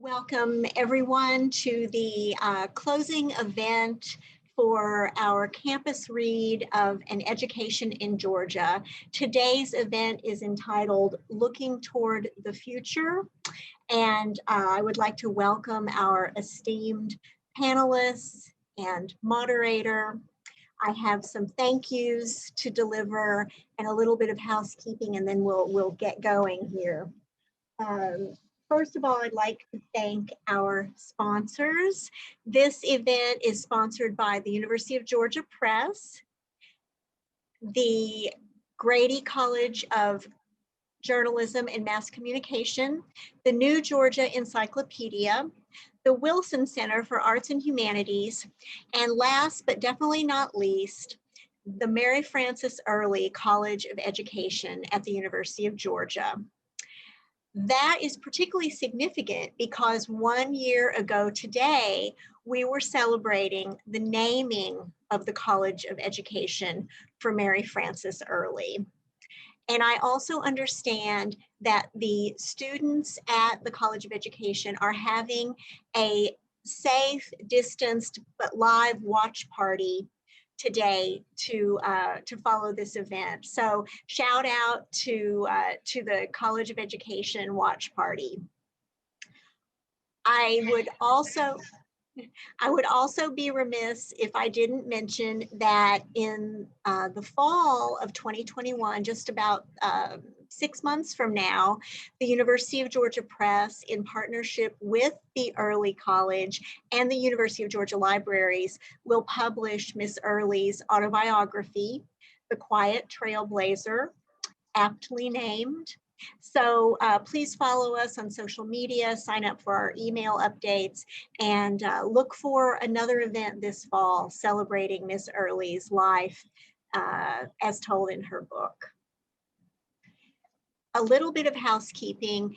Welcome everyone to the closing event for our campus read of An Education in Georgia. Today's event is entitled Looking Toward the Future, and I would like to welcome our esteemed panelists and moderator. I have some thank yous to deliver and a little bit of housekeeping, and then we'll get going here. First of all, I'd like to thank our sponsors. This event is sponsored by the University of Georgia Press, the Grady College of Journalism and Mass Communication, the New Georgia Encyclopedia, the Wilson Center for Arts and Humanities, and last but definitely not least, the Mary Frances Early College of Education at the University of Georgia. That is particularly significant because 1 year ago today, we were celebrating the naming of the College of Education for Mary Frances Early. And I also understand that the students at the College of Education are having a safe, distanced, but live watch party today to follow this event. So shout out to the College of Education watch party. I would also be remiss if I didn't mention that in the fall of 2021, just about 6 months from now, the University of Georgia Press, in partnership with the Early College and the University of Georgia Libraries, will publish Miss Early's autobiography, The Quiet Trailblazer, aptly named. So please follow us on social media, sign up for our email updates, and look for another event this fall celebrating Miss Early's life as told in her book. A little bit of housekeeping.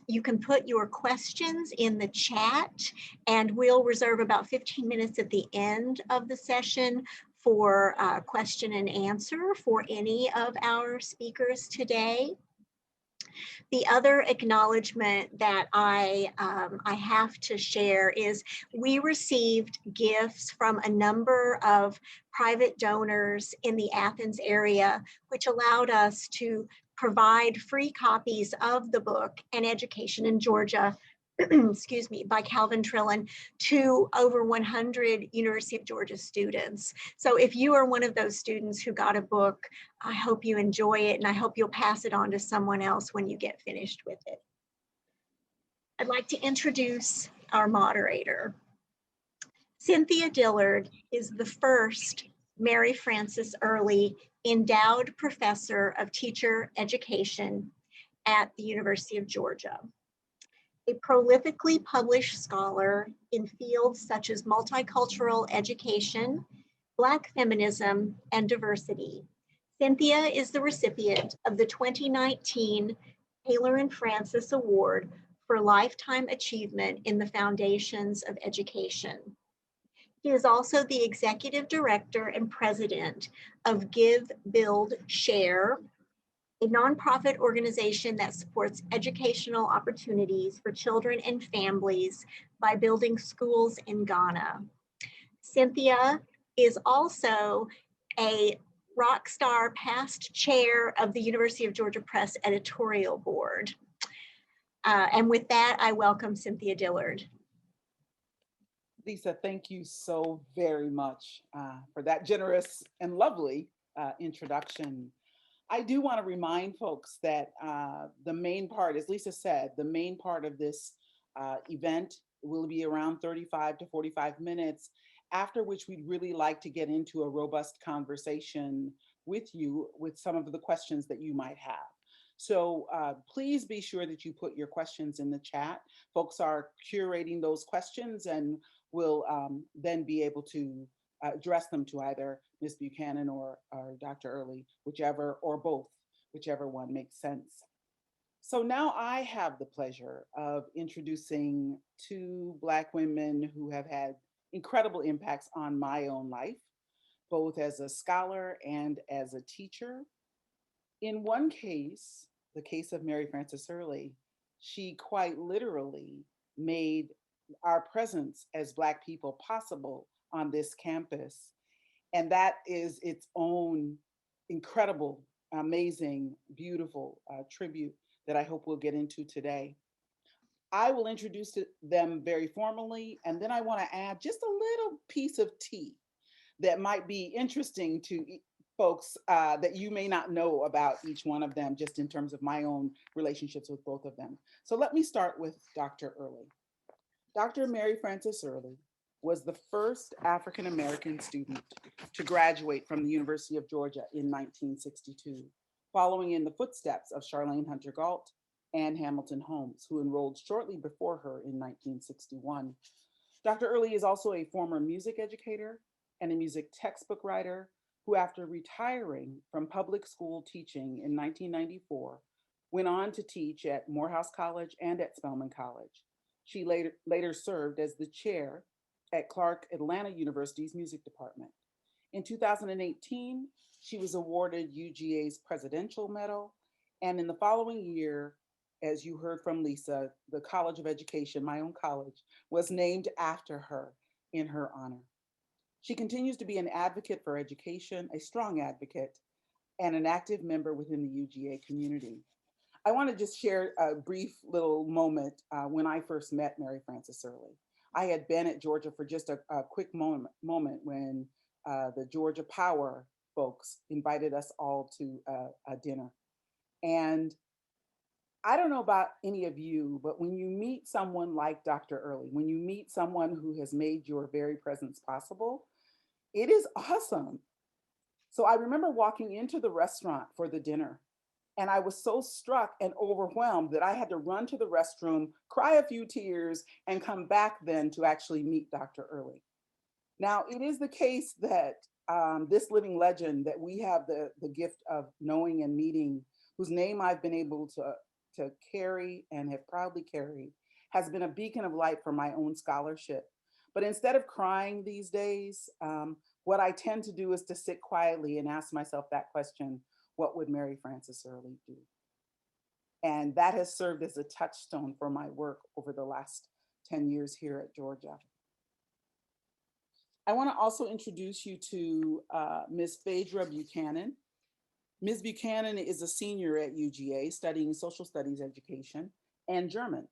You can put your questions in the chat, and we'll reserve about 15 minutes at the end of the session for question and answer for any of our speakers today. The other acknowledgement that I have to share is we received gifts from a number of private donors in the Athens area, which allowed us to provide free copies of the book An Education in Georgia, excuse me, by Calvin Trillin to over 100 University of Georgia students. So if you are one of those students who got a book, I hope you enjoy it, and I hope you'll pass it on to someone else when you get finished with it. I'd like to introduce our moderator. Cynthia Dillard is the first Mary Frances Early Endowed Professor of Teacher Education at the University of Georgia. A prolifically published scholar in fields such as multicultural education, Black feminism, and diversity, Cynthia is the recipient of the 2019 Taylor and Francis Award for Lifetime Achievement in the Foundations of Education. He is also the executive director and president of Give, Build, Share, a nonprofit organization that supports educational opportunities for children and families by building schools in Ghana. Cynthia is also a rock star past chair of the University of Georgia Press editorial board. And with that, I welcome Cynthia Dillard. Lisa, thank you so very much for that generous and lovely introduction. I do want to remind folks that the main part, as Lisa said, the main part of this event will be around 35 to 45 minutes, after which we'd really like to get into a robust conversation with you with some of the questions that you might have. So please be sure that you put your questions in the chat. Folks are curating those questions and will then be able to address them to either Ms. Buchanan or Dr. Early, whichever, or both, whichever one makes sense. So now I have the pleasure of introducing two Black women who have had incredible impacts on my own life, both as a scholar and as a teacher. In one case, the case of Mary Frances Early, she quite literally made our presence as Black people possible on this campus. And that is its own incredible, amazing, beautiful tribute that I hope we'll get into today. I will introduce them very formally, and then I want to add just a little piece of tea that might be interesting to folks that you may not know about each one of them, just in terms of my own relationships with both of them. So let me start with Dr. Early. Dr. Mary Frances Early was the first African-American student to graduate from the University of Georgia in 1962, following in the footsteps of Charlayne Hunter and Hamilton Holmes, who enrolled shortly before her in 1961. Dr. Early is also a former music educator and a music textbook writer who, after retiring from public school teaching in 1994, went on to teach at Morehouse College and at Spelman College. She later served as the chair at Clark Atlanta University's music department. In 2018, she was awarded UGA's Presidential Medal, and in the following year, as you heard from Lisa, the College of Education, my own college, was named after her in her honor. She continues to be an advocate for education, a strong advocate, and an active member within the UGA community. I want to just share a brief little moment when I first met Mary Frances Early. I had been at Georgia for just a quick moment when the Georgia Power folks invited us all to a dinner. And I don't know about any of you, but when you meet someone like Dr. Early, when you meet someone who has made your very presence possible, it is awesome. So I remember walking into the restaurant for the dinner, and I was so struck and overwhelmed that I had to run to the restroom, cry a few tears, and come back then to actually meet Dr. Early. Now, it is the case that this living legend that we have the gift of knowing and meeting, whose name I've been able to carry and have proudly carried, has been a beacon of light for my own scholarship. But instead of crying these days, what I tend to do is to sit quietly and ask myself that question: what would Mary Frances Early do? And that has served as a touchstone for my work over the last 10 years here at Georgia. I want to also introduce you to Ms. Phaidra Buchanan. Ms. Buchanan is a senior at UGA studying social studies education and German.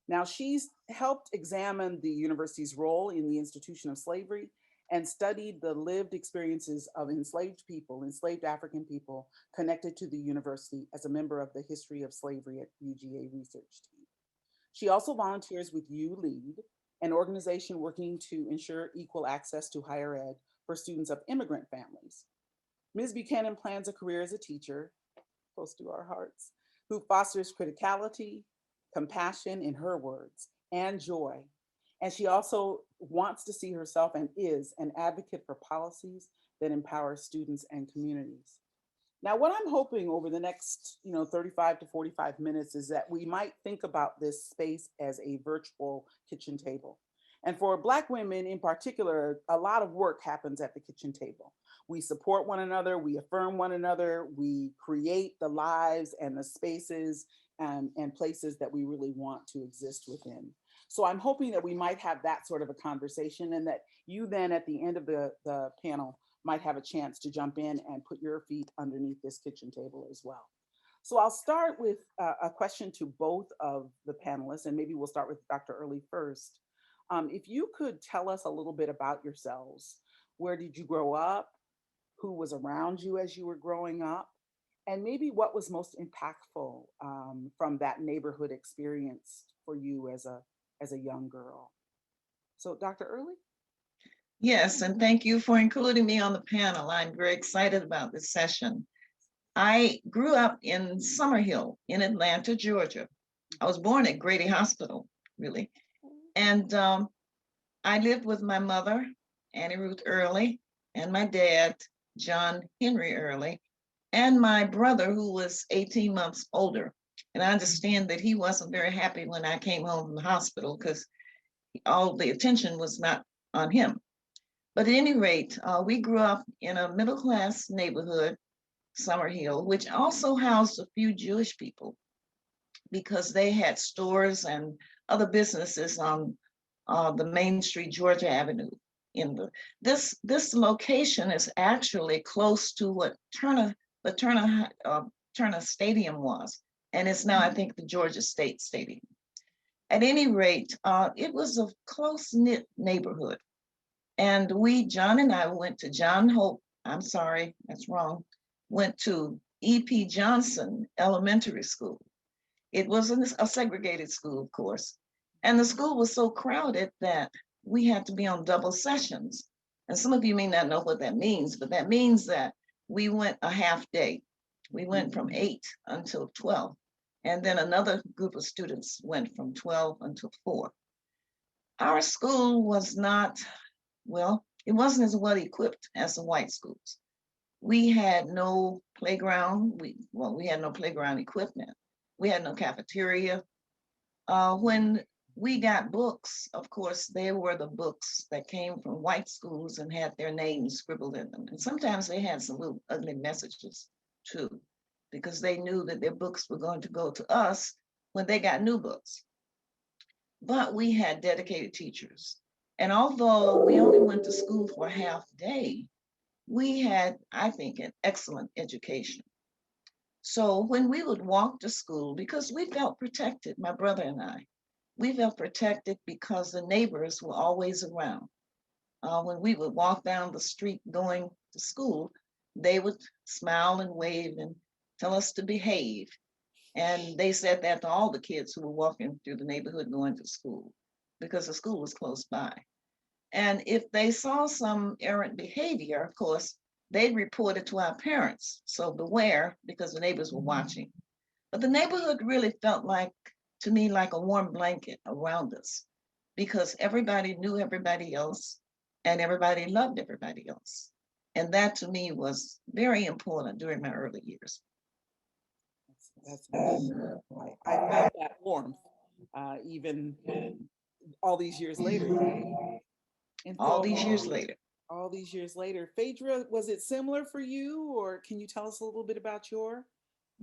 Now, she's helped examine the university's role in the institution of slavery and studied the lived experiences of enslaved people, enslaved African people, connected to the university as a member of the History of Slavery at UGA research team. She also volunteers with ULEAD, an organization working to ensure equal access to higher ed for students of immigrant families. Ms. Buchanan plans a career as a teacher, close to our hearts, who fosters criticality, compassion, in her words, and joy. And she also wants to see herself and is an advocate for policies that empower students and communities. Now, what I'm hoping over the next 35 to 45 minutes is that we might think about this space as a virtual kitchen table. And for Black women in particular, a lot of work happens at the kitchen table. We support one another, we affirm one another, we create the lives and the spaces and places that we really want to exist within. So I'm hoping that we might have that sort of a conversation, and that you then at the end of the panel might have a chance to jump in and put your feet underneath this kitchen table as well. So I'll start with a question to both of the panelists, and maybe we'll start with Dr. Early first. If you could tell us a little bit about yourselves. Where did you grow up? Who was around you as you were growing up? And maybe what was most impactful from that neighborhood experience for you as a young girl? So Dr. Early? Yes, and thank you for including me on the panel. I'm very excited about this session. I grew up in Summerhill in Atlanta, Georgia. I was born at Grady Hospital, really. And I lived with my mother, Annie Ruth Early, and my dad, John Henry Early, and my brother, who was 18 months older. And I understand that he wasn't very happy when I came home from the hospital because all the attention was not on him. But at any rate, we grew up in a middle-class neighborhood, Summerhill, which also housed a few Jewish people. because they had stores and other businesses on the Main Street, Georgia Avenue. This location is actually close to what Turner Stadium was, and it's now, I think, the Georgia State Stadium. At any rate, it was a close-knit neighborhood. And John and I went to went to E.P. Johnson Elementary School. It was a segregated school, of course. And the school was so crowded that we had to be on double sessions. And some of you may not know what that means, but that means that we went a half day. We went from 8 until 12. And then another group of students went from 12 until 4. Our school was not, well, it wasn't as well equipped as the white schools. We had no playground. We had no playground equipment. We had no cafeteria. When we got books, of course, they were the books that came from white schools and had their names scribbled in them. And sometimes they had some little ugly messages too, because they knew that their books were going to go to us when they got new books. But we had dedicated teachers. And although we only went to school for a half day, we had, I think, an excellent education. So when we would walk to school, because we felt protected, my brother and I, we felt protected because the neighbors were always around. When we would walk down the street going to school, they would smile and wave and tell us to behave. And they said that to all the kids who were walking through the neighborhood going to school, because the school was close by. And if they saw some errant behavior, of course, they'd report it to our parents. So beware, because the neighbors were watching. But the neighborhood really felt to me like a warm blanket around us, because everybody knew everybody else and everybody loved everybody else. And that to me was very important during my early years. That's amazing. I felt that warmth even all these years later. And all these years later. All these years later. Phaidra, was it similar for you, or can you tell us a little bit about your?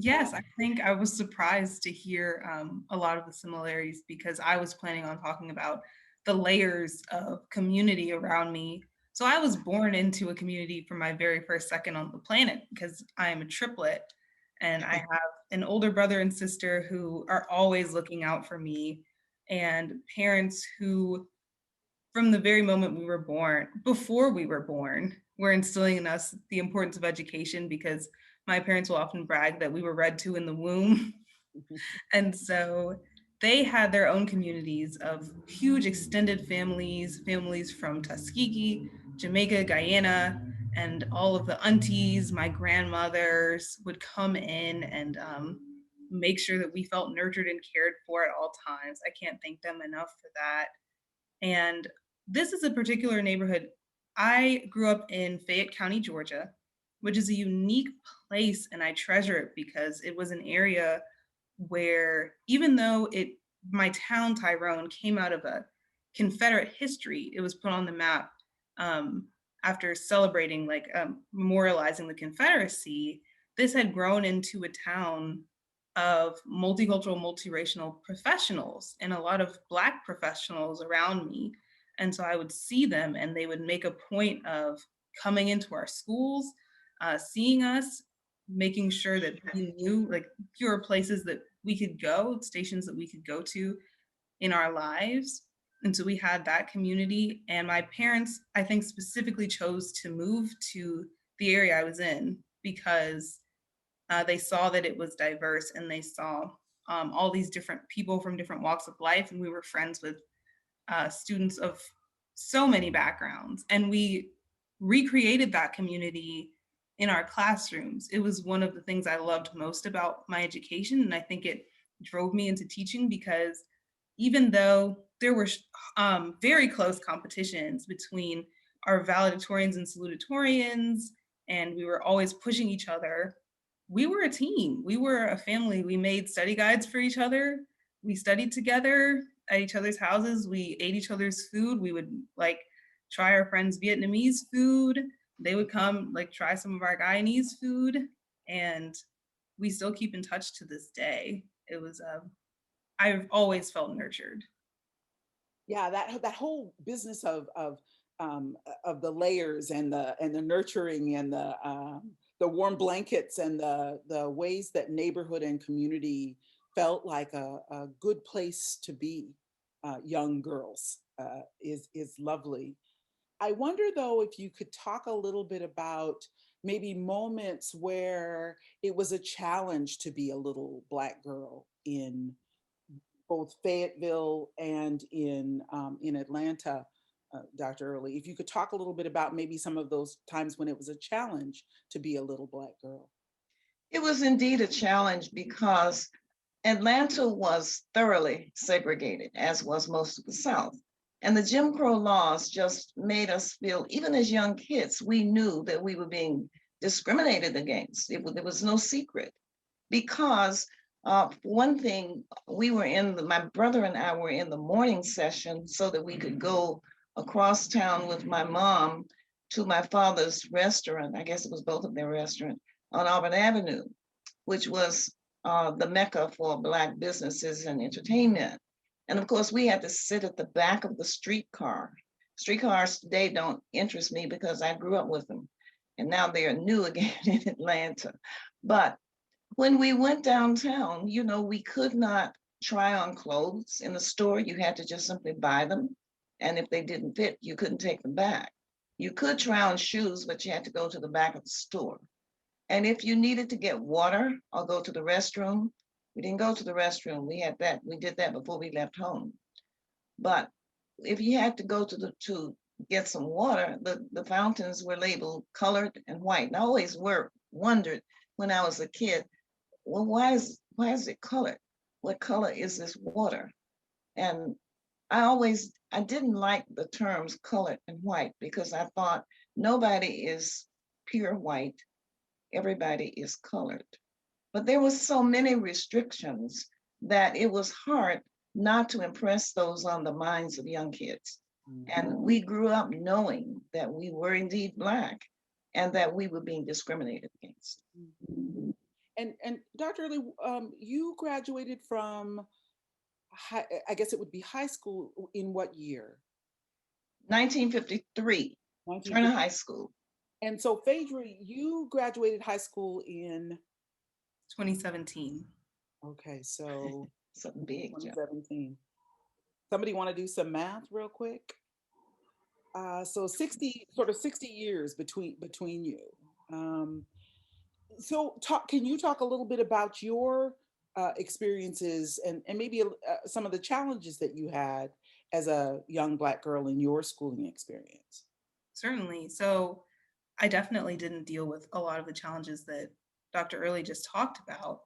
Yes, I think I was surprised to hear a lot of the similarities, because I was planning on talking about the layers of community around me. So I was born into a community from my very first second on the planet, because I am a triplet and I have an older brother and sister who are always looking out for me, and parents who, from the very moment we were born, before we were born, were instilling in us the importance of education, because my parents will often brag that we were read to in the womb. And so they had their own communities of huge extended families from Tuskegee, Jamaica, Guyana, and all of the aunties, my grandmothers would come in and make sure that we felt nurtured and cared for at all times. I can't thank them enough for that. And this is a particular neighborhood. I grew up in Fayette County, Georgia, which is a unique place, and I treasure it because it was an area where, even though my town, Tyrone, came out of a Confederate history, it was put on the map after celebrating, memorializing the Confederacy. This had grown into a town of multicultural, multiracial professionals, and a lot of Black professionals around me. And so I would see them, and they would make a point of coming into our schools, seeing us, making sure that we knew fewer places that we could go, stations that we could go to in our lives. And so we had that community. And my parents, I think, specifically chose to move to the area I was in because they saw that it was diverse, and they saw all these different people from different walks of life. And we were friends with students of so many backgrounds. And we recreated that community in our classrooms. It was one of the things I loved most about my education. And I think it drove me into teaching, because even though there were very close competitions between our valedictorians and salutatorians, and we were always pushing each other, we were a team. We were a family. We made study guides for each other. We studied together at each other's houses. We ate each other's food. We would try our friends' Vietnamese food. They would come try some of our Guyanese food, and we still keep in touch to this day. it was, I've always felt nurtured. Yeah, that whole business of the layers and the nurturing and the warm blankets and the ways that neighborhood and community felt like a good place to be, young girls, is lovely. I wonder though if you could talk a little bit about maybe moments where it was a challenge to be a little Black girl in both Fayetteville and in Atlanta, Dr. Early. If you could talk a little bit about maybe some of those times when it was a challenge to be a little Black girl. It was indeed a challenge because Atlanta was thoroughly segregated, as was most of the South. And the Jim Crow laws just made us feel, even as young kids, we knew that we were being discriminated against. There was no secret because one thing, my brother and I were in the morning session so that we could go across town with my mom to my father's restaurant. I guess it was both of their restaurants on Auburn Avenue, which was the mecca for Black businesses and entertainment. And of course, we had to sit at the back of the streetcar. Streetcars today don't interest me because I grew up with them. And now they are new again in Atlanta. But when we went downtown, we could not try on clothes in the store. You had to just simply buy them. And if they didn't fit, you couldn't take them back. You could try on shoes, but you had to go to the back of the store. And if you needed to get water or go to the restroom, we didn't go to the restroom. We did that before we left home. But if you had to go to get some water, the fountains were labeled colored and white. And I always wondered when I was a kid, well, why is it colored? What color is this water? And I didn't like the terms colored and white because I thought nobody is pure white, everybody is colored. But there was so many restrictions that it was hard not to impress those on the minds of young kids. And we grew up knowing that we were indeed Black and that we were being discriminated against. And Dr. Early, you graduated from, I guess it would be high school in what year? 1953, Turner High School. And so Phaidra, you graduated high school in 2017. Okay, so something big. 2017. Somebody want to do some math real quick? So 60 years between you. So can you talk a little bit about your experiences and maybe some of the challenges that you had as a young Black girl in your schooling experience? Certainly. So I definitely didn't deal with a lot of the challenges that Dr. Early just talked about.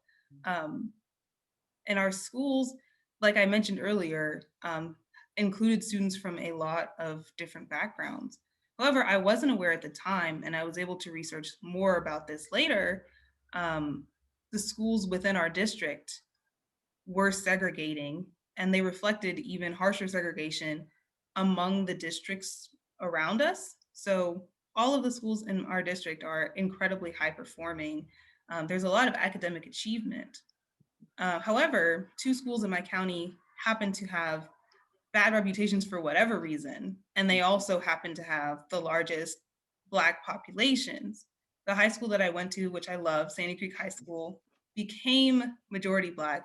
In our schools, like I mentioned earlier, included students from a lot of different backgrounds. However, I wasn't aware at the time, and I was able to research more about this later. The schools within our district were segregating, and they reflected even harsher segregation among the districts around us. So all of the schools in our district are incredibly high performing. There's a lot of academic achievement. However, 2 schools in my county happen to have bad reputations for whatever reason, and they also happen to have the largest Black populations. The high school that I went to, which I love, Sandy Creek High School, became majority Black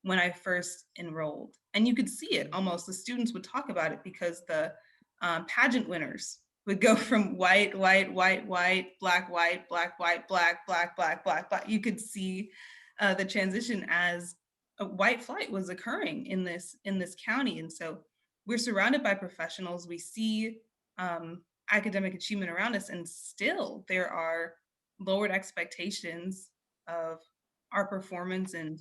when I first enrolled. And you could see it almost. The students would talk about it because the pageant winners would go from white, white, white, white, black, white, black, white, black, black, black, black, black. You could see the transition as a white flight was occurring in this county. And so we're surrounded by professionals. We see academic achievement around us, and still there are lowered expectations of our performance and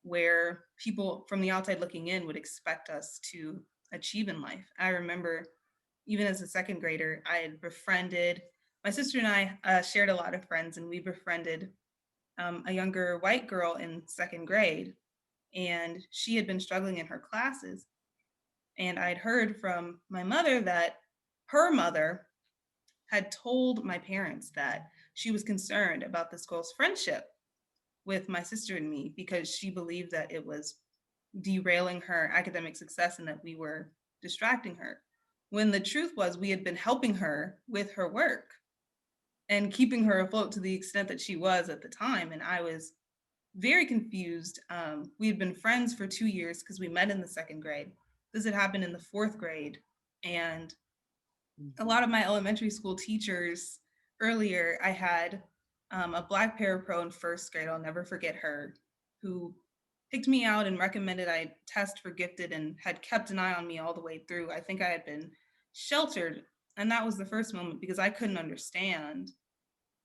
where people from the outside looking in would expect us to achieve in life. I remember even as a second grader, I had befriended, my sister and I shared a lot of friends, and we befriended a younger white girl in second grade, and she had been struggling in her classes. And I'd heard from my mother that her mother had told my parents that she was concerned about this girl's friendship with my sister and me because she believed that it was derailing her academic success and that we were distracting her. When the truth was we had been helping her with her work and keeping her afloat to the extent that she was at the time. And I was very confused. We had been friends for 2 years because we met in the 2nd grade. This had happened in the 4th grade. And a lot of my elementary school teachers earlier, I had a Black parapro in 1st grade, I'll never forget her, who picked me out and recommended I test for gifted and had kept an eye on me all the way through. I think I had been sheltered. And that was the first moment because I couldn't understand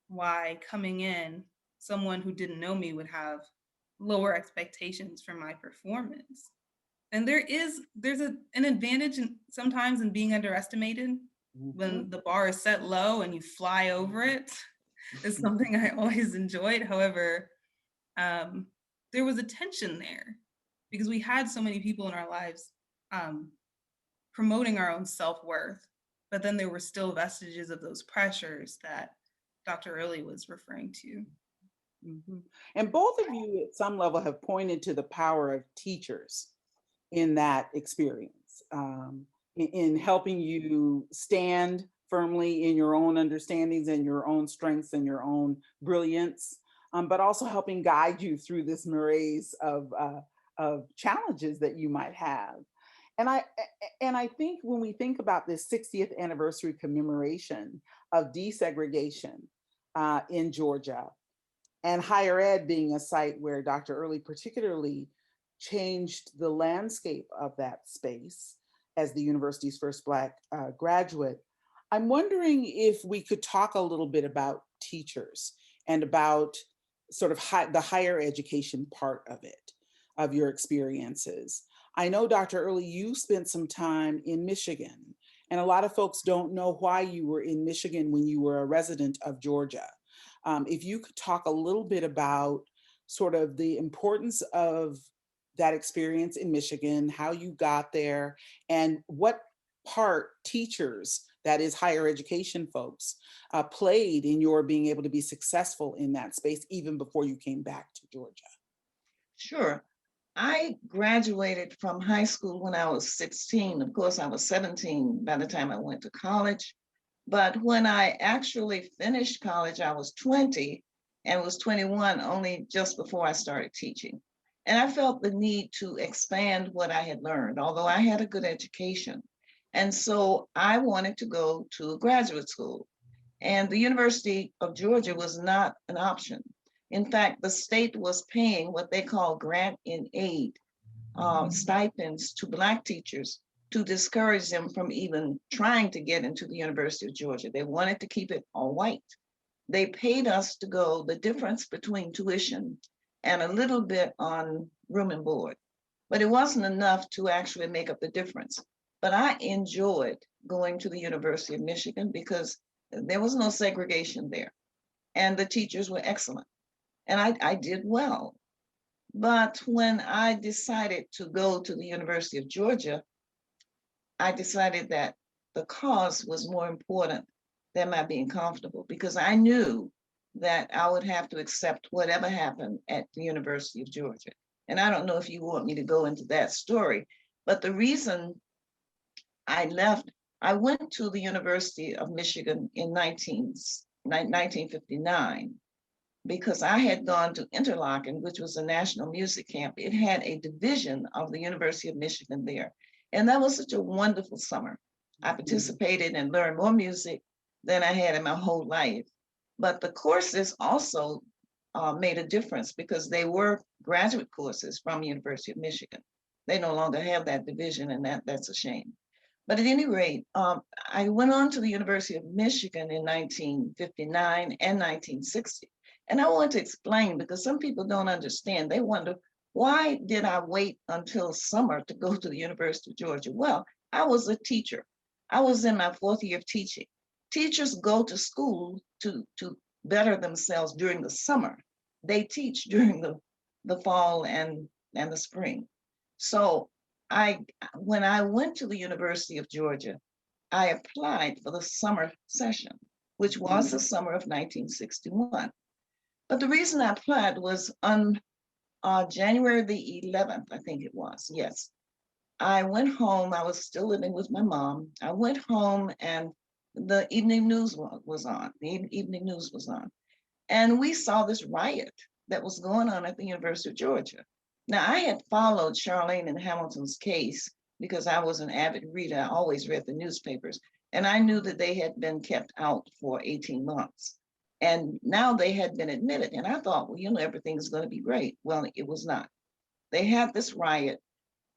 why coming in, someone who didn't know me would have lower expectations for my performance. And there's an advantage sometimes in being underestimated when the bar is set low and you fly over it. Is something I always enjoyed. However, there was a tension there because we had so many people in our lives promoting our own self-worth, but then there were still vestiges of those pressures that Dr. Early was referring to. And both of you at some level have pointed to the power of teachers in that experience, in helping you stand firmly in your own understandings and your own strengths and your own brilliance, but also helping guide you through this maze of challenges that you might have. And I think when we think about this 60th anniversary commemoration of desegregation in Georgia, and higher ed being a site where Dr. Early particularly changed the landscape of that space as the university's first Black graduate, I'm wondering if we could talk a little bit about teachers and about sort of the higher education part of it, of your experiences. I know, Dr. Early, you spent some time in Michigan, and a lot of folks don't know why you were in Michigan when you were a resident of Georgia. If you could talk a little bit about sort of the importance of that experience in Michigan, how you got there, and what part teachers, that is higher education folks, played in your being able to be successful in that space even before you came back to Georgia. Sure. I graduated from high school when I was 16. Of course, I was 17 by the time I went to college. But when I actually finished college, I was 20 and was 21 only just before I started teaching. And I felt the need to expand what I had learned, although I had a good education. And so I wanted to go to a graduate school. And the University of Georgia was not an option. In fact, the state was paying what they call grant in aid stipends to Black teachers to discourage them from even trying to get into the University of Georgia. They wanted to keep it all white. They paid us to go the difference between tuition and a little bit on room and board, but it wasn't enough to actually make up the difference. But I enjoyed going to the University of Michigan because there was no segregation there and the teachers were excellent and I did well. But when I decided to go to the University of Georgia, I decided that the cause was more important than my being comfortable because I knew that I would have to accept whatever happened at the University of Georgia. And I don't know if you want me to go into that story, but the reason I left, I went to the University of Michigan in 1959 because I had gone to Interlochen, which was a national music camp. It had a division of the University of Michigan there. And that was such a wonderful summer. I participated and learned more music than I had in my whole life. But the courses also made a difference because they were graduate courses from University of Michigan. They no longer have that division, and that's a shame. But at any rate, I went on to the University of Michigan in 1959 and 1960. And I want to explain because some people don't understand. They wonder, why did I wait until summer to go to the University of Georgia? Well, I was a teacher. I was in my 4th year of teaching. Teachers go to school to better themselves during the summer. They teach during the fall and the spring. So when I went to the University of Georgia, I applied for the summer session, which was the summer of 1961. But the reason I applied was on January the 11th, I think it was, yes. I went home, I was still living with my mom. I went home and the evening news was on, the evening news was on. And we saw this riot that was going on at the University of Georgia. Now, I had followed Charlayne and Hamilton's case because I was an avid reader. I always read the newspapers. And I knew that they had been kept out for 18 months. And now they had been admitted. And I thought, well, you know, everything's going to be great. Well, it was not. They had this riot.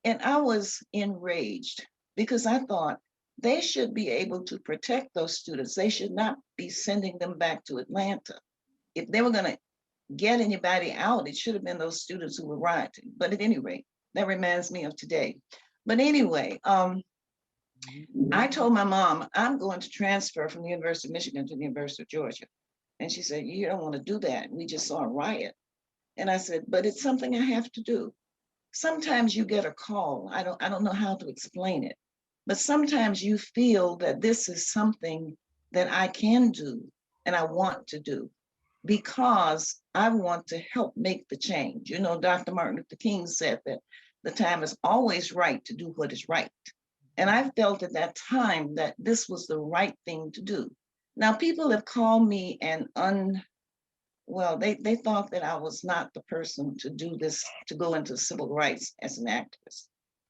And I was enraged because I thought they should be able to protect those students. They should not be sending them back to Atlanta. If they were going to get anybody out, it should have been those students who were rioting. But at any rate, that reminds me of today. But anyway, I told my mom, I'm going to transfer from the University of Michigan to the University of Georgia. And she said, you don't want to do that. We just saw a riot. And I said, but it's something I have to do. Sometimes you get a call. I don't know how to explain it, but sometimes you feel that this is something that I can do and I want to do because I want to help make the change. You know, Dr. Martin Luther King said that the time is always right to do what is right. And I felt at that time that this was the right thing to do. Now, people have called me they thought that I was not the person to do this, to go into civil rights as an activist.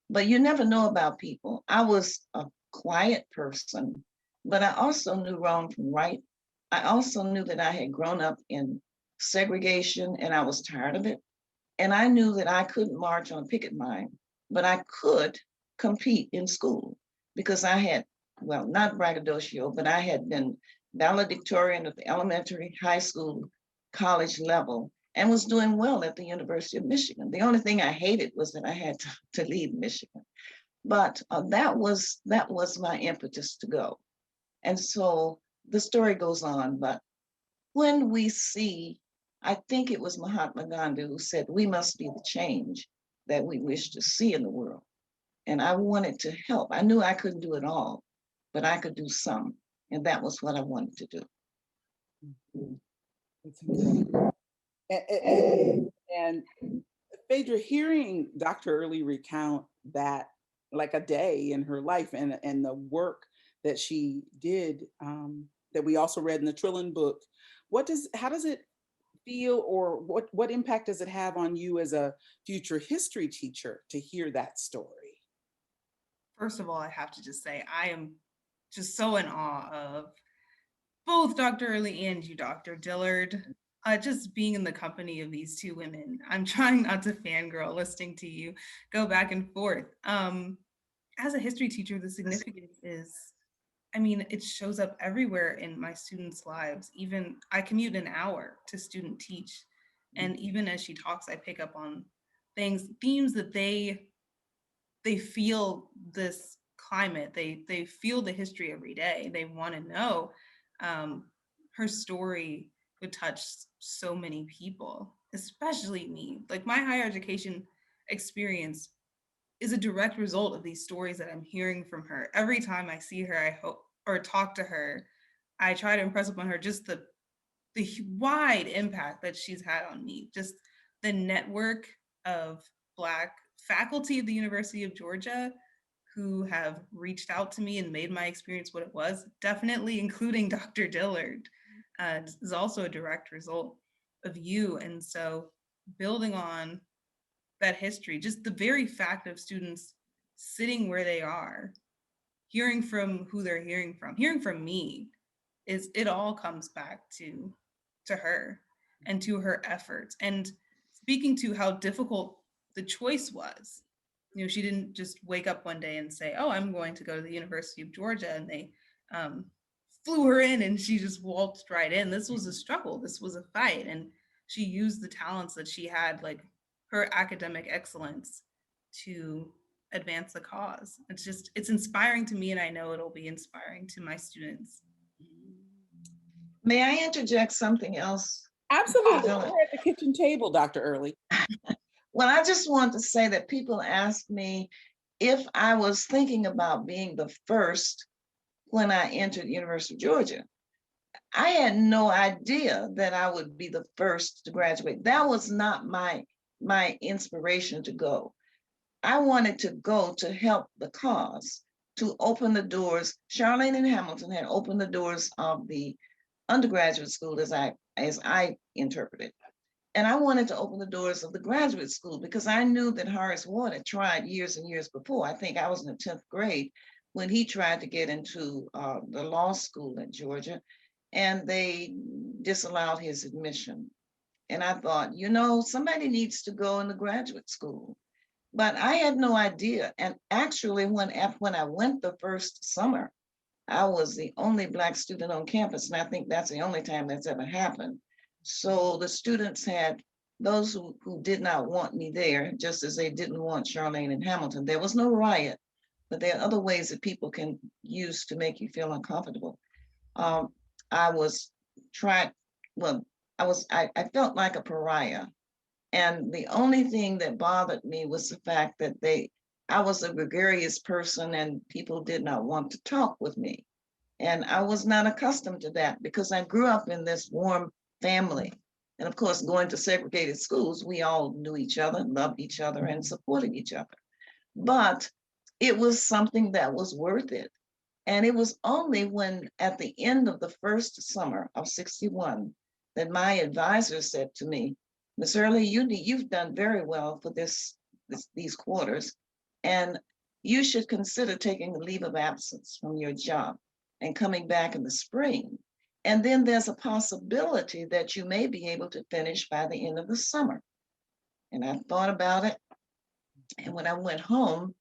But you never know about people. I was a quiet person, but I also knew wrong from right. I also knew that I had grown up in segregation and I was tired of it. And I knew that I couldn't march on picket line, but I could compete in school because I had, well, not braggadocio, but I had been valedictorian at the elementary, high school, college level, and was doing well at the University of Michigan. The only thing I hated was that I had to leave Michigan. But that was my impetus to go. And so the story goes on, but when we see, I think it was Mahatma Gandhi who said, we must be the change that we wish to see in the world. And I wanted to help. I knew I couldn't do it all, but I could do some. And that was what I wanted to do. And Phaidra, hearing Dr. Early recount that, like a day in her life and the work that she did, that we also read in the Trillin book, how does it feel, or what impact does it have on you as a future history teacher to hear that story? First of all, I have to just say, I am just so in awe of both Dr. Early and you, Dr. Dillard. Just being in the company of these two women. I'm trying not to fangirl listening to you go back and forth. As a history teacher, the significance is, I mean, it shows up everywhere in my students' lives. Even I commute an hour to student teach. And even as she talks, I pick up on themes that they feel this climate, they feel the history every day. They want to know. Her story would touch so many people, especially me. Like, my higher education experience is a direct result of these stories that I'm hearing from her. Every time I see her, I hope, or talk to her, I try to impress upon her just the wide impact that she's had on me, just the network of Black faculty at the University of Georgia who have reached out to me and made my experience what it was, definitely including Dr. Dillard. Is also a direct result of you. And so building on that history, just the very fact of students sitting where they are, hearing from who they're hearing from me, it all comes back to her and to her efforts. And speaking to how difficult the choice was, you know, she didn't just wake up one day and say, oh, I'm going to go to the University of Georgia, and they flew her in and she just waltzed right in. This was a struggle. This was a fight. And she used the talents that she had, like her academic excellence, to advance the cause. It's inspiring to me, and I know it'll be inspiring to my students. May I interject something else? Absolutely. We're at the kitchen table, Dr. Early. Well, I just want to say that people ask me if I was thinking about being the first when I entered the University of Georgia. I had no idea that I would be the first to graduate. That was not my inspiration to go. I wanted to go to help the cause, to open the doors. Charlayne and Hamilton had opened the doors of the undergraduate school as I interpreted. And I wanted to open the doors of the graduate school because I knew that Horace Ward had tried years and years before. I think I was in the 10th grade when he tried to get into the law school in Georgia, and they disallowed his admission. And I thought, you know, somebody needs to go in the graduate school. But I had no idea. And actually, when I went the first summer, I was the only Black student on campus. And I think that's the only time that's ever happened. So the students had those who did not want me there, just as they didn't want Charlayne and Hamilton. There was no riot, but there are other ways that people can use to make you feel uncomfortable. I was tried, well, I felt like a pariah. And the only thing that bothered me was the fact that I was a gregarious person and people did not want to talk with me. And I was not accustomed to that because I grew up in this warm family. And of course, going to segregated schools, we all knew each other, loved each other, and supported each other. But it was something that was worth it. And it was only when at the end of the first summer of 61 that my advisor said to me, Ms. Early, you've done very well for these quarters, and you should consider taking a leave of absence from your job and coming back in the spring. And then there's a possibility that you may be able to finish by the end of the summer. And I thought about it. And when I went home,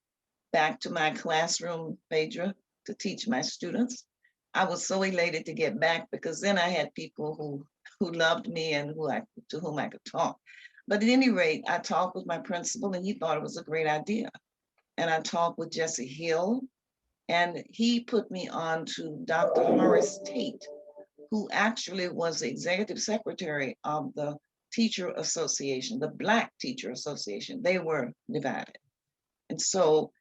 back to my classroom, Phaidra, to teach my students, I was so elated to get back because then I had people who loved me and to whom I could talk. But at any rate, I talked with my principal and he thought it was a great idea. And I talked with Jesse Hill, and he put me on to Dr. Horace Tate, who actually was the executive secretary of the teacher association, the Black Teacher Association. They were divided. And so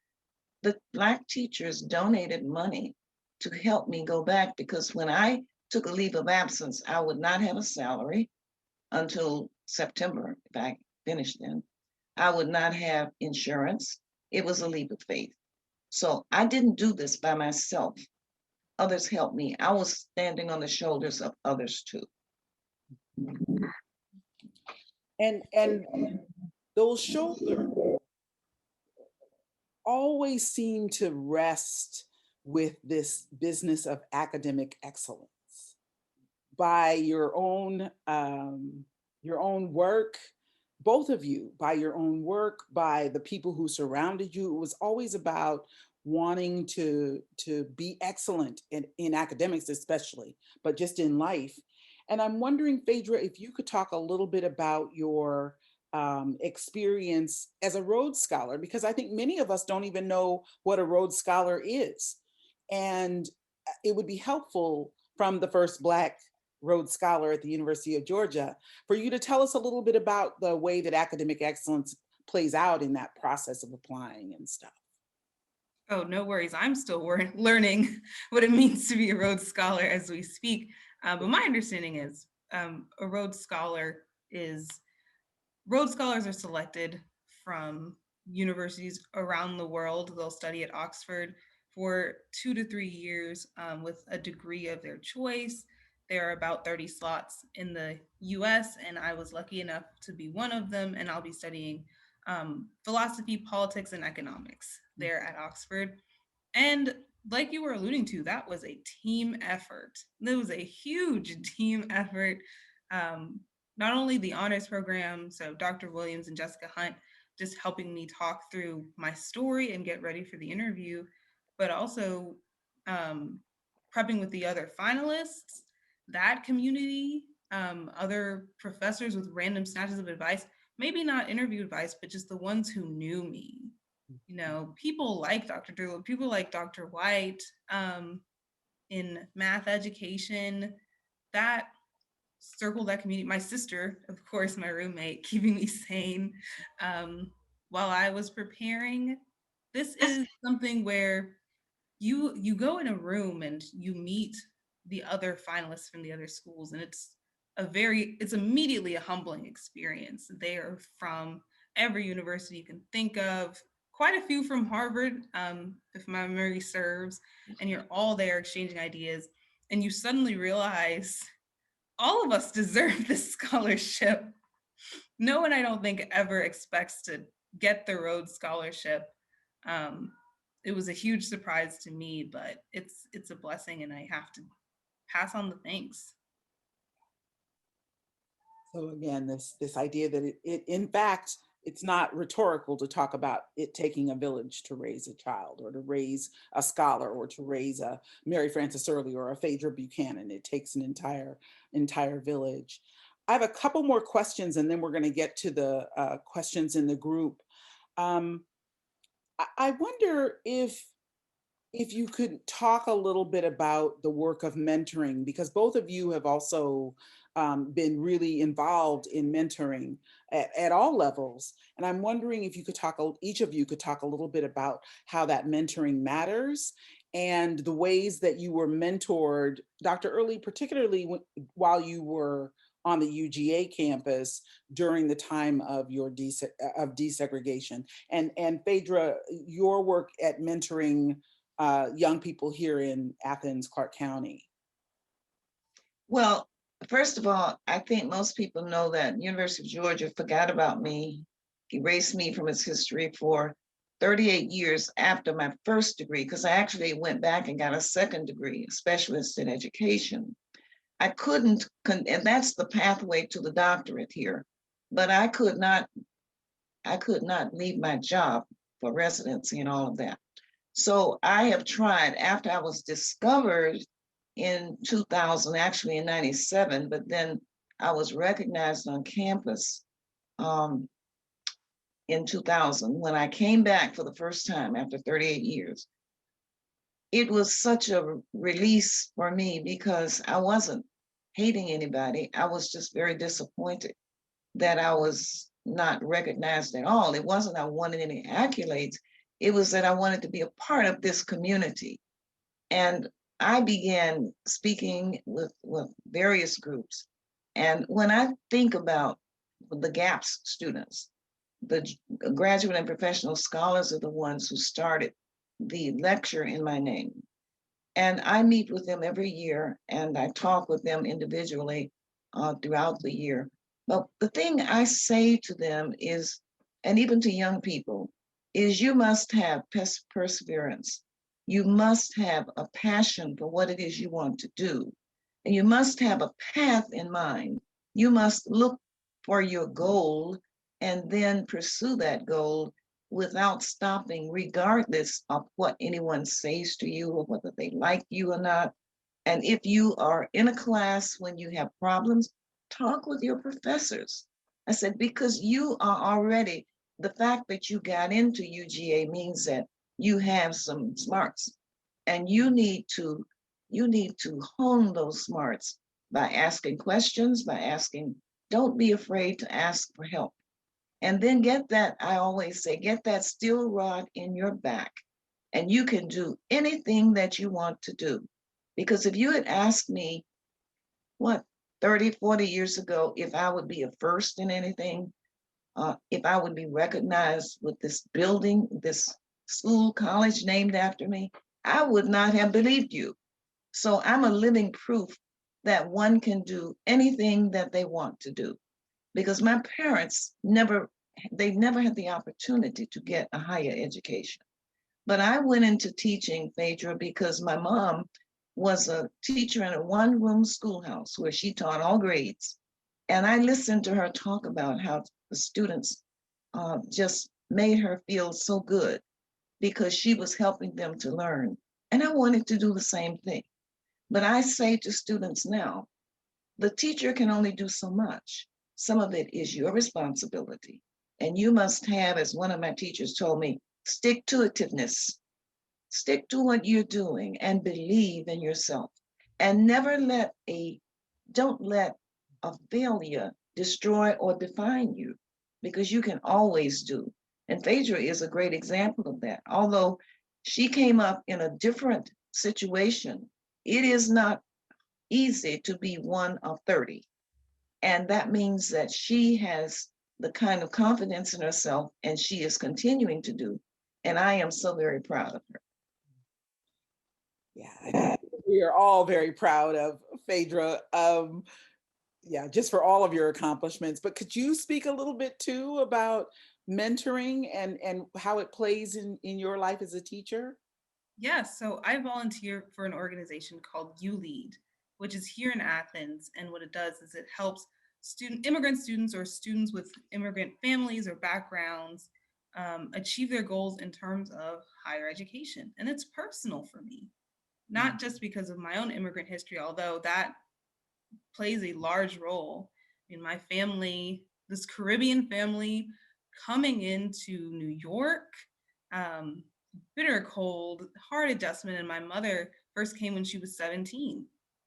the Black teachers donated money to help me go back because when I took a leave of absence, I would not have a salary until September if I finished then. I would not have insurance. It was a leap of faith. So I didn't do this by myself. Others helped me. I was standing on the shoulders of others too. And those shoulders always seem to rest with this business of academic excellence. By your own work, both of you, by your own work, by the people who surrounded you, it was always about wanting to be excellent in academics especially, but just in life. And I'm wondering, Phaidra, if you could talk a little bit about your experience as a Rhodes Scholar, because I think many of us don't even know what a Rhodes Scholar is. And it would be helpful from the first Black Rhodes Scholar at the University of Georgia for you to tell us a little bit about the way that academic excellence plays out in that process of applying and stuff. Oh, no worries. I'm still learning what it means to be a Rhodes Scholar as we speak. But my understanding is a Rhodes Scholar Rhodes Scholars are selected from universities around the world. They'll study at Oxford for 2 to 3 years with a degree of their choice. There are about 30 slots in the US, and I was lucky enough to be one of them, and I'll be studying philosophy, politics, and economics there at Oxford. And like you were alluding to, that was a team effort. It was a huge team effort. Not only the honors program, so Dr. Williams and Jessica Hunt just helping me talk through my story and get ready for the interview, but also prepping with the other finalists, that community, other professors with random snatches of advice, maybe not interview advice, but just the ones who knew me. You know, people like Dr. Dillard, people like Dr. White in math education, that circle, that community. My sister, of course, my roommate, keeping me sane while I was preparing. This is something where you go in a room and you meet the other finalists from the other schools. And it's immediately a humbling experience. They are from every university you can think of, quite a few from Harvard, if my memory serves, and you're all there exchanging ideas, and you suddenly realize all of us deserve this scholarship. No one, I don't think, ever expects to get the Rhodes Scholarship. It was a huge surprise to me, but it's a blessing, and I have to pass on the thanks. So again, this idea that it in fact, it's not rhetorical to talk about it taking a village to raise a child, or to raise a scholar, or to raise a Mary Frances Early or a Phaidra Buchanan. It takes an entire village. I have a couple more questions, and then we're going to get to the questions in the group. I wonder if you could talk a little bit about the work of mentoring, because both of you have also been really involved in mentoring at all levels. And I'm wondering if you could talk, each of you could talk a little bit about how that mentoring matters and the ways that you were mentored, Dr. Early, particularly while you were on the UGA campus during the time of your desegregation. And Phaidra, your work at mentoring young people here in Athens, Clarke County. Well, first of all, I think most people know that University of Georgia forgot about me, erased me from its history for 38 years after my first degree, because I actually went back and got a second degree, a specialist in education. I couldn't, and that's the pathway to the doctorate here, but I could not leave my job for residency and all of that. So I have tried, after I was discovered in 2000, actually in 97, but then I was recognized on campus in 2000 when I came back for the first time after 38 years. It was such a release for me because I wasn't hating anybody. I was just very disappointed that I was not recognized at all. It wasn't I wanted any accolades. It was that I wanted to be a part of this community. And I began speaking with various groups. And when I think about the GAPS students, the graduate and professional scholars are the ones who started the lecture in my name. And I meet with them every year and I talk with them individually throughout the year. But the thing I say to them is, and even to young people, is you must have perseverance. You must have a passion for what it is you want to do. And you must have a path in mind. You must look for your goal and then pursue that goal without stopping, regardless of what anyone says to you or whether they like you or not. And if you are in a class when you have problems, talk with your professors. I said, because you are already, the fact that you got into UGA means that you have some smarts, and you need to hone those smarts by asking questions, don't be afraid to ask for help. And then get that, I always say, get that steel rod in your back, and you can do anything that you want to do. Because if you had asked me, 30, 40 years ago, if I would be a first in anything, if I would be recognized with this building, this school, college named after me, I would not have believed you. So I'm a living proof that one can do anything that they want to do. Because my parents never had the opportunity to get a higher education. But I went into teaching, Phaidra, because my mom was a teacher in a one-room schoolhouse where she taught all grades. And I listened to her talk about how the students just made her feel so good because she was helping them to learn. And I wanted to do the same thing. But I say to students now, the teacher can only do so much. Some of it is your responsibility. And you must have, as one of my teachers told me, stick-to-itiveness. Stick to what you're doing and believe in yourself. And don't let a failure destroy or define you, because you can always do. And Phaidra is a great example of that. Although she came up in a different situation, it is not easy to be one of 30. And that means that she has the kind of confidence in herself, and she is continuing to do. And I am so very proud of her. Yeah, I think we are all very proud of Phaidra. Yeah, just for all of your accomplishments. But could you speak a little bit too about mentoring and how it plays in your life as a teacher? Yeah, so I volunteer for an organization called ULEAD, which is here in Athens. And what it does is it helps immigrant students or students with immigrant families or backgrounds achieve their goals in terms of higher education. And it's personal for me, not just because of my own immigrant history, although that plays a large role in my family, this Caribbean family coming into New York, bitter cold, hard adjustment. And my mother first came when she was 17,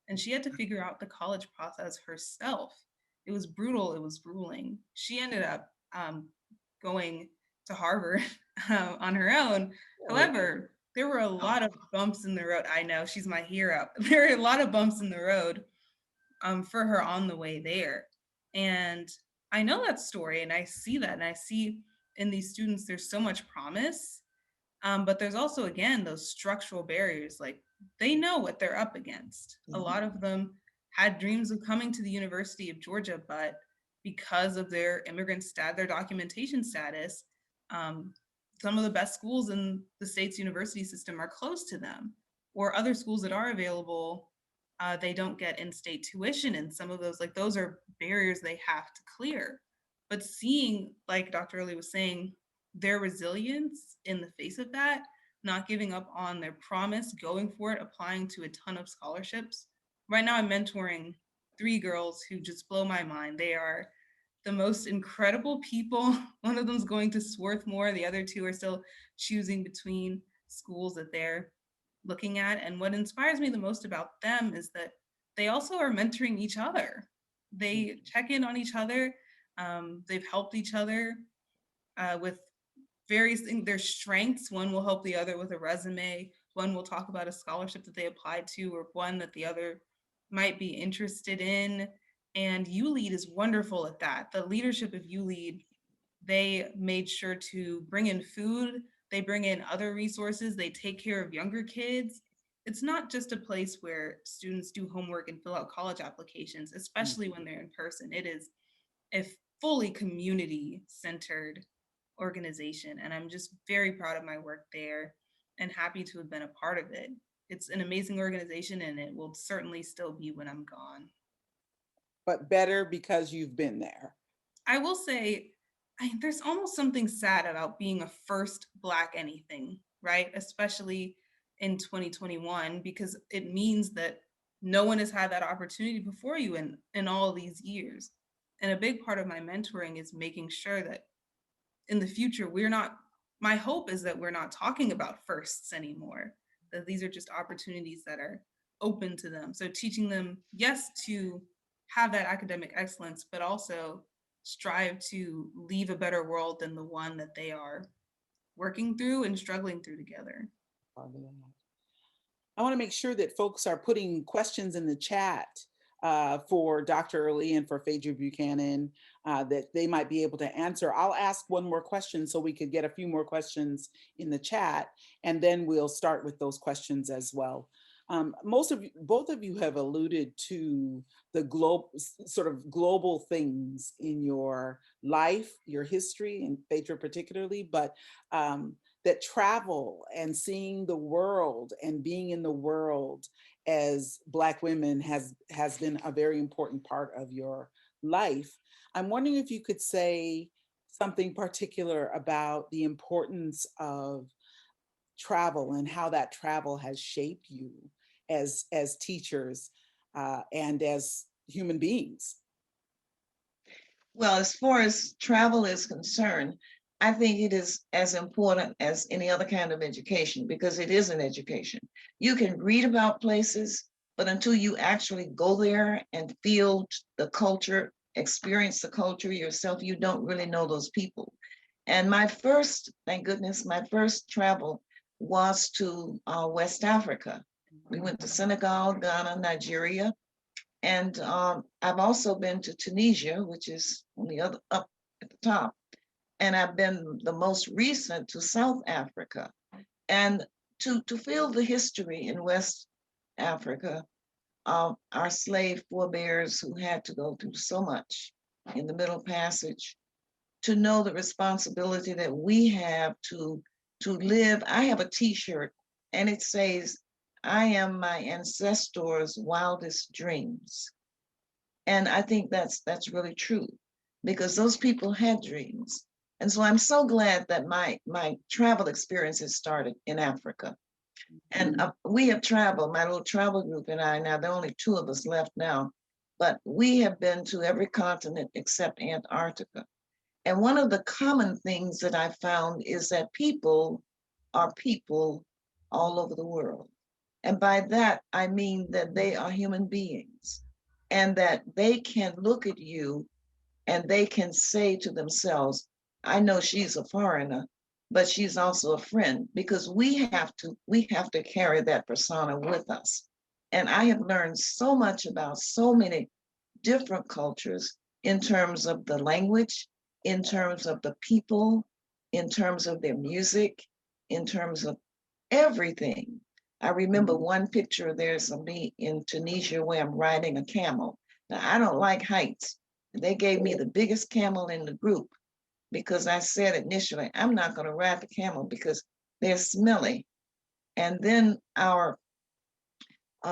and she had to figure out the college process herself. It was brutal, it was grueling. She ended up going to Harvard on her own. However, there were a lot of bumps in the road. I know, she's my hero. There were a lot of bumps in the road for her on the way there. And I know that story, and I see that, and I see in these students, there's so much promise, but there's also, again, those structural barriers. Like, they know what they're up against. A lot of them had dreams of coming to the University of Georgia, but because of their immigrant their documentation status, some of the best schools in the state's university system are closed to them, or other schools that are available, they don't get in-state tuition, and some of those, like, those are barriers they have to clear. But seeing, like Dr. Early was saying, their resilience in the face of that, not giving up on their promise, going for it, applying to a ton of scholarships. Right now I'm mentoring 3 girls who just blow my mind. They are the most incredible people. One of them's going to Swarthmore. The other 2 are still choosing between schools that they're looking at. And what inspires me the most about them is that they also are mentoring each other. They check in on each other. They've helped each other with various things, their strengths. One will help the other with a resume. One will talk about a scholarship that they applied to, or one that the other might be interested in. And ULEAD is wonderful at that. The leadership of ULEAD, they made sure to bring in food. They bring in other resources. They take care of younger kids. It's not just a place where students do homework and fill out college applications, especially when they're in person. It is a fully community-centered organization, and I'm just very proud of my work there and happy to have been a part of it. It's an amazing organization, and it will certainly still be when I'm gone. But better because you've been there. I will say, there's almost something sad about being a first Black anything, right? Especially in 2021, because it means that no one has had that opportunity before you in all these years. And a big part of my mentoring is making sure that in the future, my hope is that we're not talking about firsts anymore, that these are just opportunities that are open to them. So teaching them, yes, to have that academic excellence, but also strive to leave a better world than the one that they are working through and struggling through together. I want to make sure that folks are putting questions in the chat for Dr. Early and for Phaidra Buchanan that they might be able to answer. I'll ask one more question so we could get a few more questions in the chat, and then we'll start with those questions as well. Both of you have alluded to the global things in your life, your history, and Phaidra particularly, but that travel and seeing the world and being in the world as Black women has been a very important part of your life. I'm wondering if you could say something particular about the importance of travel and how that travel has shaped you as teachers and as human beings. Well, as far as travel is concerned, I think it is as important as any other kind of education, because it is an education. You can read about places, but until you actually go there and feel the culture, experience the culture yourself, you don't really know those people. And my first, thank goodness, my first travel was to West Africa. We went to Senegal, Ghana, Nigeria, And I've also been to Tunisia, which is on the other up at the top. And I've been the most recent to South Africa. And to feel the history in West Africa, our slave forebears who had to go through so much in the Middle Passage, to know the responsibility that we have to live. I have a T-shirt and it says, "I am my ancestors' wildest dreams." And I think that's really true, because those people had dreams. And so I'm so glad that my travel experiences started in Africa. And we have traveled, my little travel group and I, now there are only 2 of us left now, but we have been to every continent except Antarctica. And one of the common things that I found is that people are people all over the world. And by that, I mean that they are human beings and that they can look at you and they can say to themselves, "I know she's a foreigner, but she's also a friend," because we have to carry that persona with us. And I have learned so much about so many different cultures in terms of the language, in terms of the people, in terms of their music, in terms of everything. I remember one picture, there's of me in Tunisia where I'm riding a camel. Now, I don't like heights. They gave me the biggest camel in the group because I said initially, I'm not going to ride the camel because they're smelly. And then our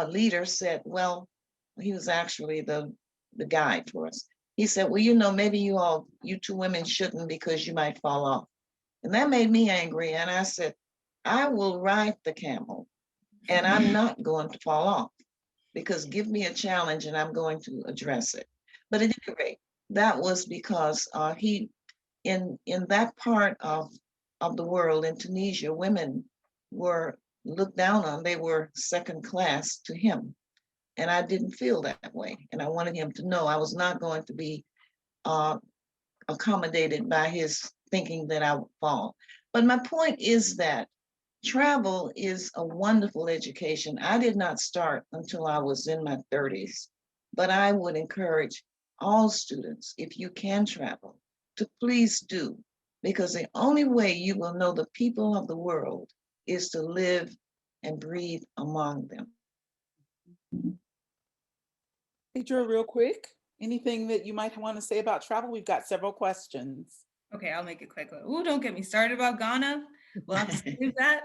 leader said, well, he was actually the guide for us. He said, well, you know, maybe you 2 women shouldn't because you might fall off. And that made me angry. And I said, I will ride the camel and I'm not going to fall off, because give me a challenge and I'm going to address it. But at any rate, that was because he, in that part of the world, in Tunisia, women were looked down on. They were second class to him. And I didn't feel that way. And I wanted him to know I was not going to be accommodated by his thinking that I would fall. But my point is that travel is a wonderful education. I did not start until I was in my 30s, but I would encourage all students, if you can travel, to please do, because the only way you will know the people of the world is to live and breathe among them. Phaidra, real quick, anything that you might want to say about travel? We've got several questions. Okay, I'll make it quick. Ooh, don't get me started about Ghana. We'll have to save that.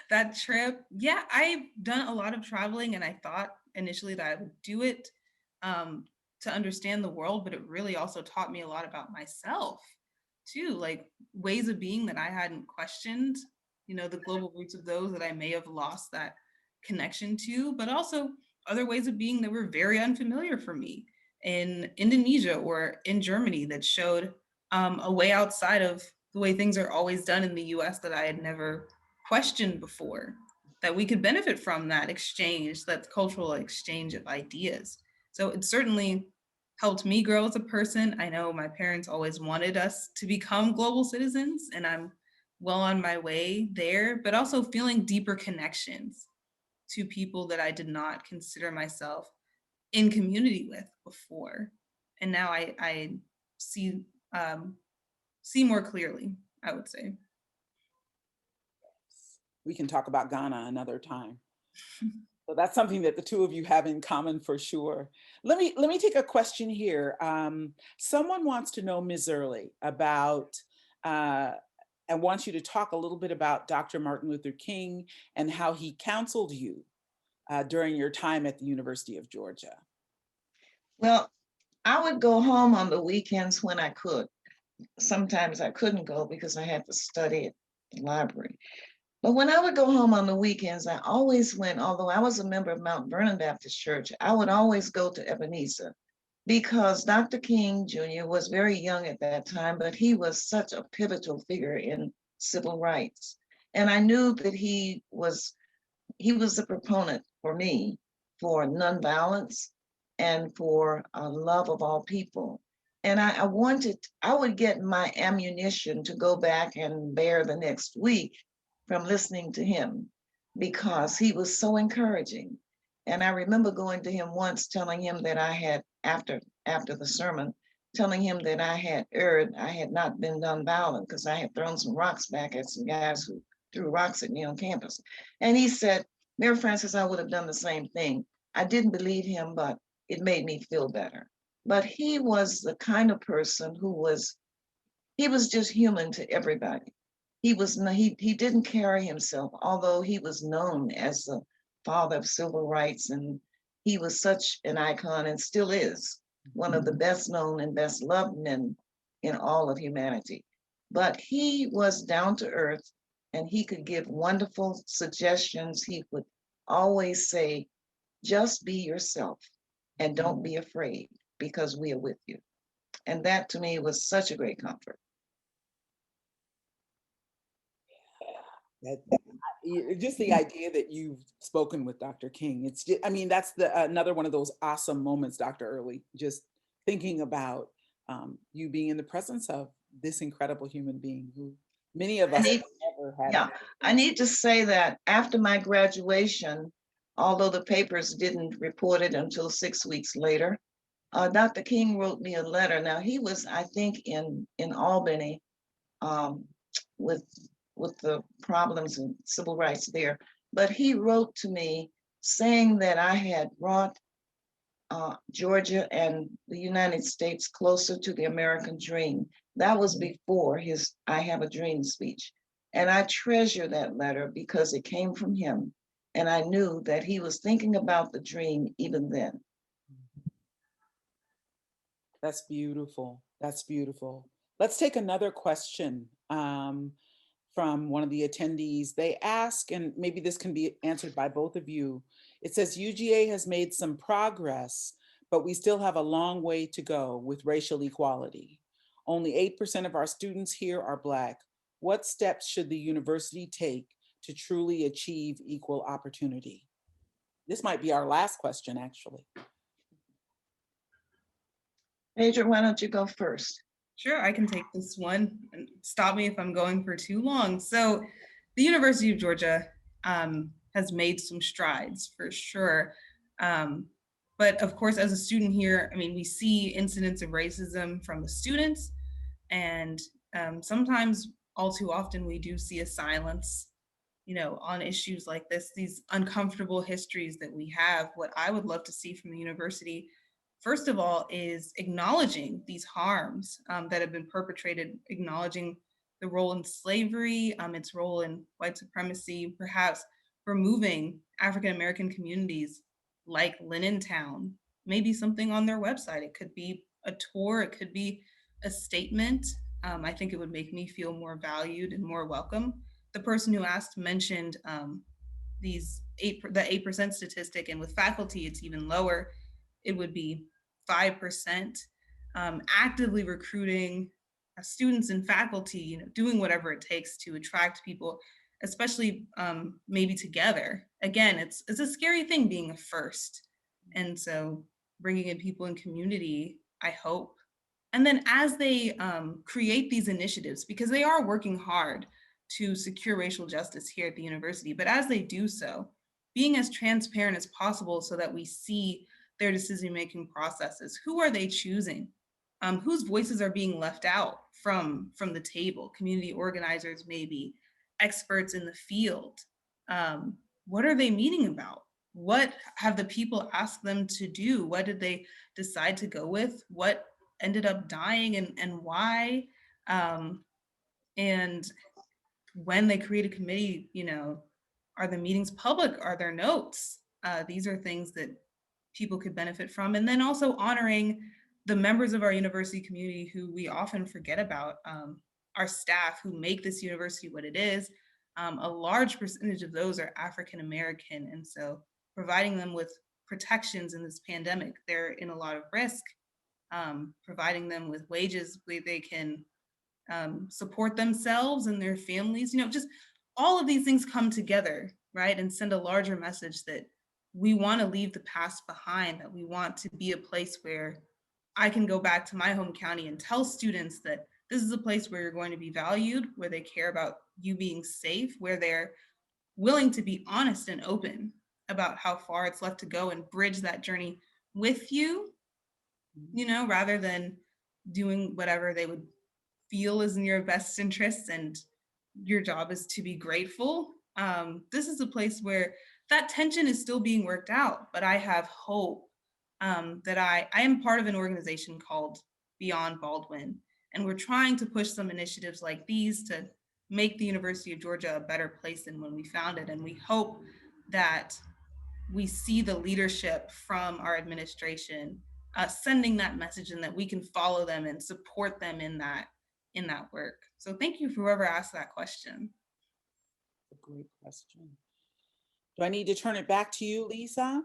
That trip. Yeah, I've done a lot of traveling and I thought initially that I would do it to understand the world, but it really also taught me a lot about myself too, like ways of being that I hadn't questioned, you know, the global roots of those that I may have lost that connection to, but also other ways of being that were very unfamiliar for me in Indonesia or in Germany that showed a way outside of the way things are always done in the US that I had never questioned before, that we could benefit from that exchange, that cultural exchange of ideas. So it certainly helped me grow as a person. I know my parents always wanted us to become global citizens, and I'm well on my way there, but also feeling deeper connections to people that I did not consider myself in community with before. And now I see more clearly, I would say. We can talk about Ghana another time. So that's something that the 2 of you have in common for sure. Let me take a question here. Someone wants to know, Ms. Early, about and wants you to talk a little bit about Dr. Martin Luther King and how he counseled you during your time at the University of Georgia. Well, I would go home on the weekends when I could. Sometimes I couldn't go because I had to study at the library. But when I would go home on the weekends, I always went, although I was a member of Mount Vernon Baptist Church, I would always go to Ebenezer because Dr. King Jr. was very young at that time, but he was such a pivotal figure in civil rights. And I knew that he was a proponent for me for nonviolence and for love of all people. And I would get my ammunition to go back and bear the next week from listening to him because he was so encouraging. And I remember going to him once, telling him that I had, after the sermon, telling him that I had erred. I had not been nonviolent because I had thrown some rocks back at some guys who threw rocks at me on campus. And he said, Mary Frances, I would have done the same thing. I didn't believe him, but it made me feel better. But he was the kind of person who was, he was just human to everybody. He didn't carry himself, although he was known as the father of civil rights, and he was such an icon and still is one of the best known and best loved men in all of humanity. But he was down to earth, and he could give wonderful suggestions. He would always say, just be yourself and don't be afraid, because we are with you. And that to me was such a great comfort. Just the idea that you've spoken with Dr. King, it's just, I mean, that's another one of those awesome moments, Dr. Early, just thinking about you being in the presence of this incredible human being who many of us never had. Yeah, I need to say that after my graduation, although the papers didn't report it until 6 weeks later, Dr. King wrote me a letter. Now he was, I think, in Albany with the problems and civil rights there, but he wrote to me saying that I had brought Georgia and the United States closer to the American dream. That was before his I Have a Dream speech. And I treasure that letter because it came from him. And I knew that he was thinking about the dream even then. That's beautiful. That's beautiful. Let's take another question from one of the attendees. They ask, and maybe this can be answered by both of you. It says, UGA has made some progress, but we still have a long way to go with racial equality. Only 8% of our students here are Black. What steps should the university take to truly achieve equal opportunity? This might be our last question, actually. Phaidra, why don't you go first? Sure, I can take this one, and stop me if I'm going for too long. So the University of Georgia has made some strides for sure. But of course, as a student here, I mean, we see incidents of racism from the students, and sometimes, all too often, we do see a silence, you know, on issues like this, these uncomfortable histories that we have. What I would love to see from the university, first of all, is acknowledging these harms that have been perpetrated, acknowledging the role in slavery, its role in white supremacy, perhaps removing African-American communities like Town, maybe something on their website. It could be a tour, it could be a statement. I think it would make me feel more valued and more welcome. The person who asked mentioned the 8% statistic, and with faculty, it's even lower. It would be 5%, actively recruiting students and faculty, you know, doing whatever it takes to attract people, especially maybe together. Again, it's a scary thing being a first. And so bringing in people in community, I hope. And then as they create these initiatives, because they are working hard to secure racial justice here at the university, but as they do so, being as transparent as possible so that we see their decision-making processes. Who are they choosing? Whose voices are being left out from the table? Community organizers, maybe, experts in the field. What are they meeting about? What have the people asked them to do? What did they decide to go with? What ended up dying and why? And when they create a committee, you know, are the meetings public? Are there notes? These are things that people could benefit from. And then also honoring the members of our university community who we often forget about, our staff who make this university what it is. A large percentage of those are African-American. And so providing them with protections in this pandemic, they're in a lot of risk, providing them with wages where they can support themselves and their families, you know, just all of these things come together, right? And send a larger message that we want to leave the past behind, that we want to be a place where I can go back to my home county and tell students that this is a place where you're going to be valued, where they care about you being safe, where they're willing to be honest and open about how far it's left to go and bridge that journey with you, you know, rather than doing whatever they would feel is in your best interests, and your job is to be grateful. This is a place where that tension is still being worked out, but I have hope that I am part of an organization called Beyond Baldwin, and we're trying to push some initiatives like these to make the University of Georgia a better place than when we found it. And we hope that we see the leadership from our administration sending that message, and that we can follow them and support them in that work. So thank you for whoever asked that question. A great question. Do I need to turn it back to you, Lisa?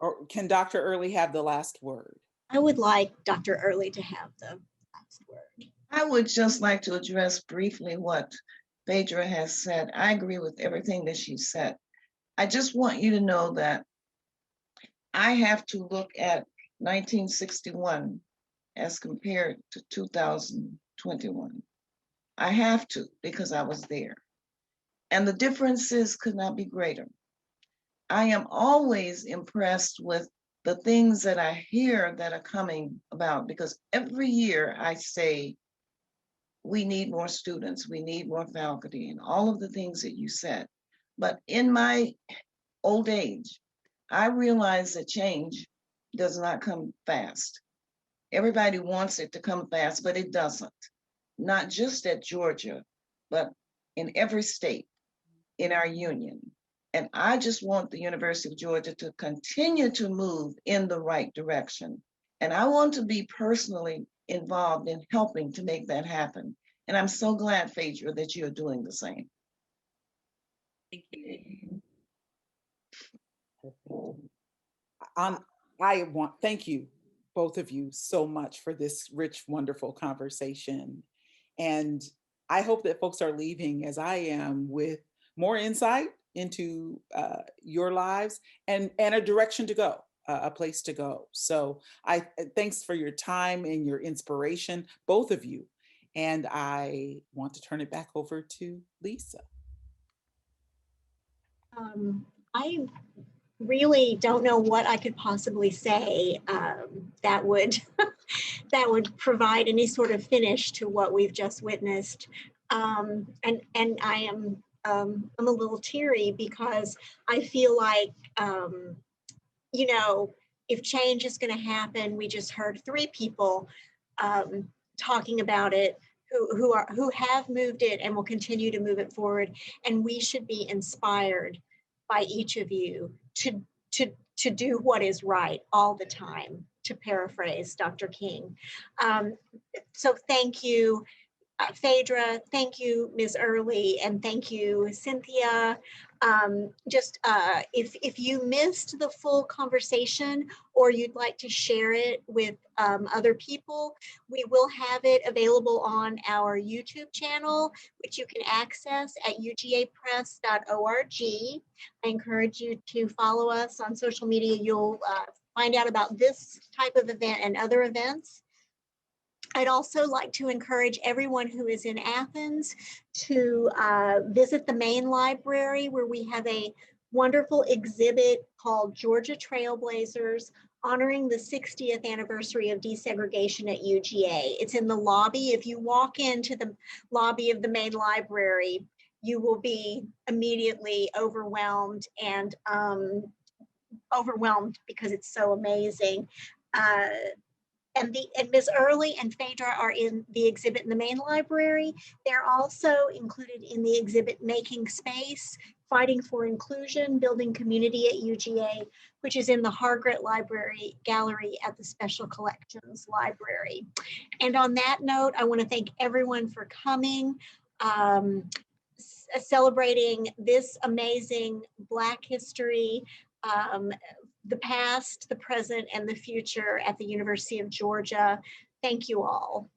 Or can Dr. Early have the last word? I would like Dr. Early to have the last word. I would just like to address briefly what Phaidra has said. I agree with everything that she said. I just want you to know that I have to look at 1961 as compared to 2021. I have to, because I was there. And the differences could not be greater. I am always impressed with the things that I hear that are coming about, because every year I say, we need more students, we need more faculty, and all of the things that you said. But in my old age, I realize that change does not come fast. Everybody wants it to come fast, but it doesn't. Not just at Georgia, but in every state in our union. And I just want the University of Georgia to continue to move in the right direction. And I want to be personally involved in helping to make that happen. And I'm so glad, Phaidra, that you're doing the same. Thank you. Thank you, both of you, so much for this rich, wonderful conversation. And I hope that folks are leaving, as I am, with more insight into your lives and a direction to go, a place to go. So thanks for your time and your inspiration, both of you. And I want to turn it back over to Lisa. I really don't know what I could possibly say that would that would provide any sort of finish to what we've just witnessed. And I am I'm a little teary, because I feel like you know, if change is going to happen, we just heard 3 people talking about it who have moved it and will continue to move it forward, and we should be inspired by each of you to do what is right all the time, to paraphrase Dr. King. So thank you, Phaidra, thank you, Ms. Early, and thank you, Cynthia. If you missed the full conversation, or you'd like to share it with other people, we will have it available on our YouTube channel, which you can access at ugapress.org. I encourage you to follow us on social media. You'll find out about this type of event and other events. I'd also like to encourage everyone who is in Athens to visit the main library, where we have a wonderful exhibit called Georgia Trailblazers, honoring the 60th anniversary of desegregation at UGA. It's in the lobby. If you walk into the lobby of the main library, you will be immediately overwhelmed because it's so amazing. And Ms. Early and Phaidra are in the exhibit in the main library. They're also included in the exhibit Making Space, Fighting for Inclusion, Building Community at UGA, which is in the Hargret Library Gallery at the Special Collections Library. And on that note, I want to thank everyone for coming, celebrating this amazing Black history, the past, the present, and the future at the University of Georgia. Thank you all.